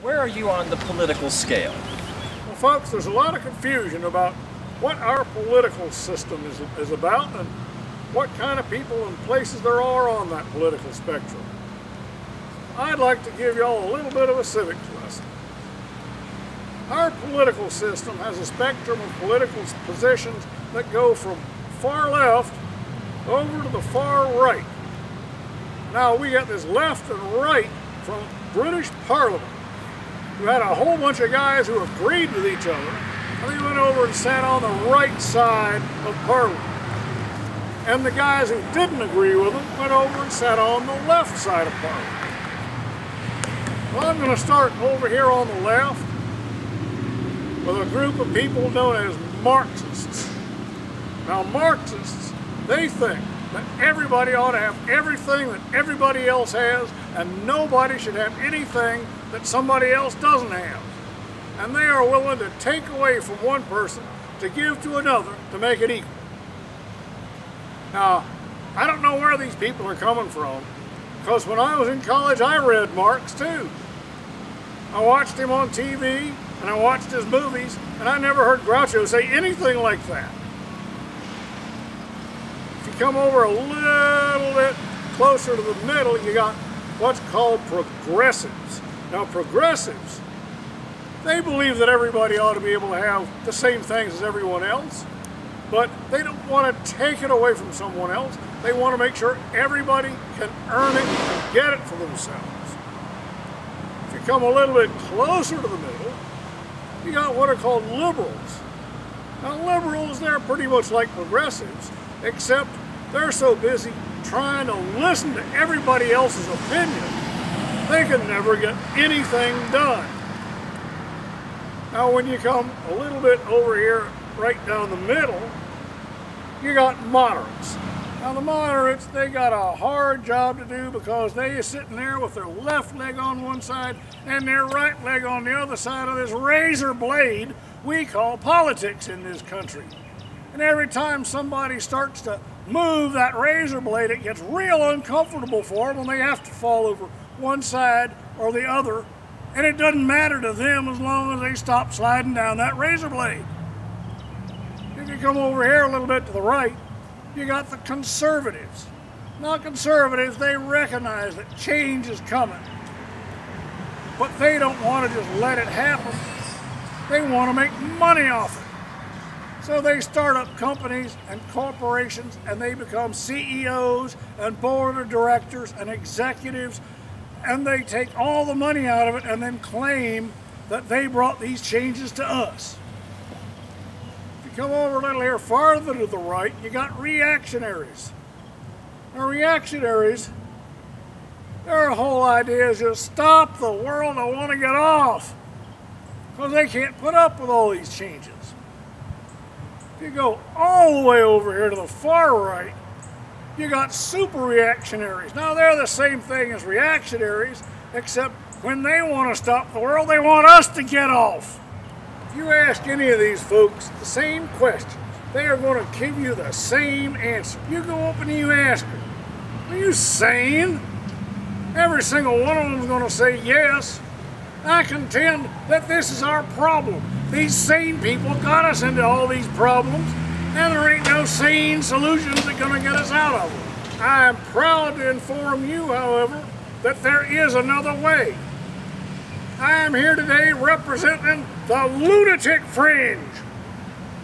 Where are you on the political scale? Well, folks, there's a lot of confusion about what our political system is about and what kind of people and places there are on that political spectrum. I'd like to give y'all a little bit of a civics lesson. Our political system has a spectrum of political positions that go from far left over to the far right. Now we got this left and right from British Parliament. You had a whole bunch of guys who agreed with each other, and they went over and sat on the right side of Parliament. And the guys who didn't agree with them went over and sat on the left side of Parliament. Well, I'm going to start over here on the left with a group of people known as Marxists. Now, Marxists, they think that everybody ought to have everything that everybody else has, and nobody should have anything that somebody else doesn't have. And they are willing to take away from one person to give to another to make it equal. Now, I don't know where these people are coming from, because when I was in college, I read Marx too. I watched him on TV, and I watched his movies, and I never heard Groucho say anything like that. If you come over a little bit closer to the middle, you got what's called progressives. Now, progressives, they believe that everybody ought to be able to have the same things as everyone else, but they don't want to take it away from someone else. They want to make sure everybody can earn it and get it for themselves. If you come a little bit closer to the middle, you got what are called liberals. Now, liberals, they're pretty much like progressives, except they're so busy trying to listen to everybody else's opinion, they can never get anything done. Now, when you come a little bit over here, right down the middle, you got moderates. Now, the moderates, they got a hard job to do because they are sitting there with their left leg on one side and their right leg on the other side of this razor blade we call politics in this country. And every time somebody starts to move that razor blade, it gets real uncomfortable for them and they have to fall over one side or the other. And it doesn't matter to them as long as they stop sliding down that razor blade. If you come over here a little bit to the right, you got the conservatives. Now, conservatives, they recognize that change is coming, but they don't want to just let it happen. They want to make money off it. So they start up companies and corporations, and they become CEOs and board of directors and executives, and they take all the money out of it and then claim that they brought these changes to us. If you come over a little here farther to the right, you got reactionaries. Now, reactionaries, their whole idea is just stop the world, I want to get off, because they can't put up with all these changes. If you go all the way over here to the far right, you got super reactionaries. Now, they're the same thing as reactionaries, except when they want to stop the world, they want us to get off. If you ask any of these folks the same questions, they are going to give you the same answer. You go up and you ask them, are you sane? Every single one of them is going to say yes. I contend that this is our problem. These sane people got us into all these problems, and there ain't no sane solutions that are going to get us out of them. I am proud to inform you, however, that there is another way. I am here today representing the lunatic fringe.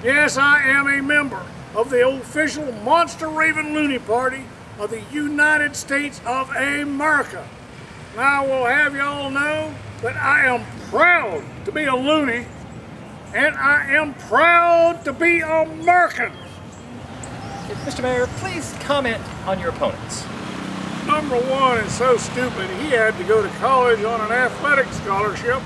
Yes, I am a member of the official Monster Raven Loony Party of the United States of America. And I will have y'all know that I am proud to be a loony, and I am proud to be American. Mr. Mayor, please comment on your opponents. Number one is so stupid he had to go to college on an athletic scholarship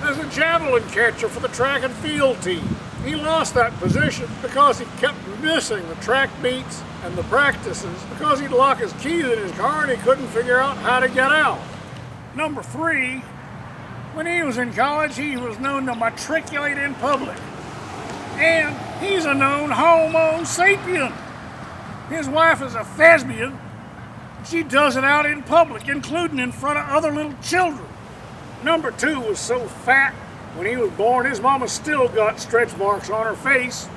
as a javelin catcher for the track and field team. He lost that position because he kept missing the track meets and the practices because he'd lock his keys in his car and he couldn't figure out how to get out. Number three, when he was in college, he was known to matriculate in public. And he's a known homo sapien. His wife is a thespian. She does it out in public, including in front of other little children. Number 2 was so fat when he was born, his mama still got stretch marks on her face.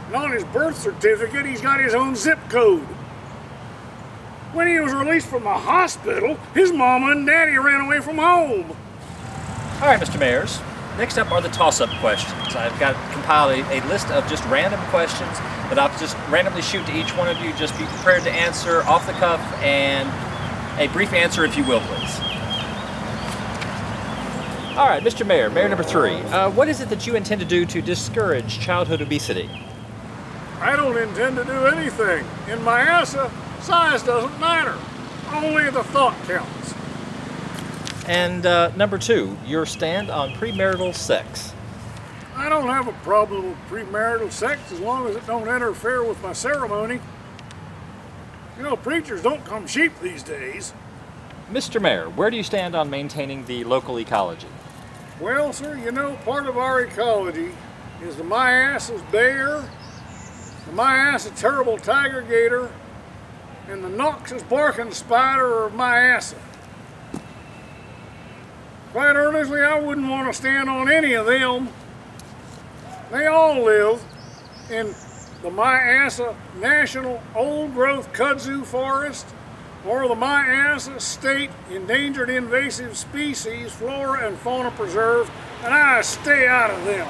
And on his birth certificate, he's got his own zip code. When he was released from the hospital, his mama and daddy ran away from home. All right, Mr. Mayers. Next up are the toss-up questions. I've got compiled a list of just random questions that I'll just randomly shoot to each one of you. Just be prepared to answer off the cuff and a brief answer, if you will, please. All right, Mr. Mayor, Mayor number 3. What is it that you intend to do to discourage childhood obesity? I don't intend to do anything. In Myassa, size doesn't matter. Only the thought counts. And number 2, your stand on premarital sex. I don't have a problem with premarital sex as long as it don't interfere with my ceremony. You know, preachers don't come cheap these days. Mr. Mayor, where do you stand on maintaining the local ecology? Well, sir, you know, part of our ecology is the Myassa's bear, the Myassa terrible tiger gator, and the noxious barking spider of Myassa. Quite earnestly, I wouldn't want to stand on any of them. They all live in the Myassa National Old Growth Kudzu Forest or the Myassa State Endangered Invasive Species Flora and Fauna Preserve, and I stay out of them.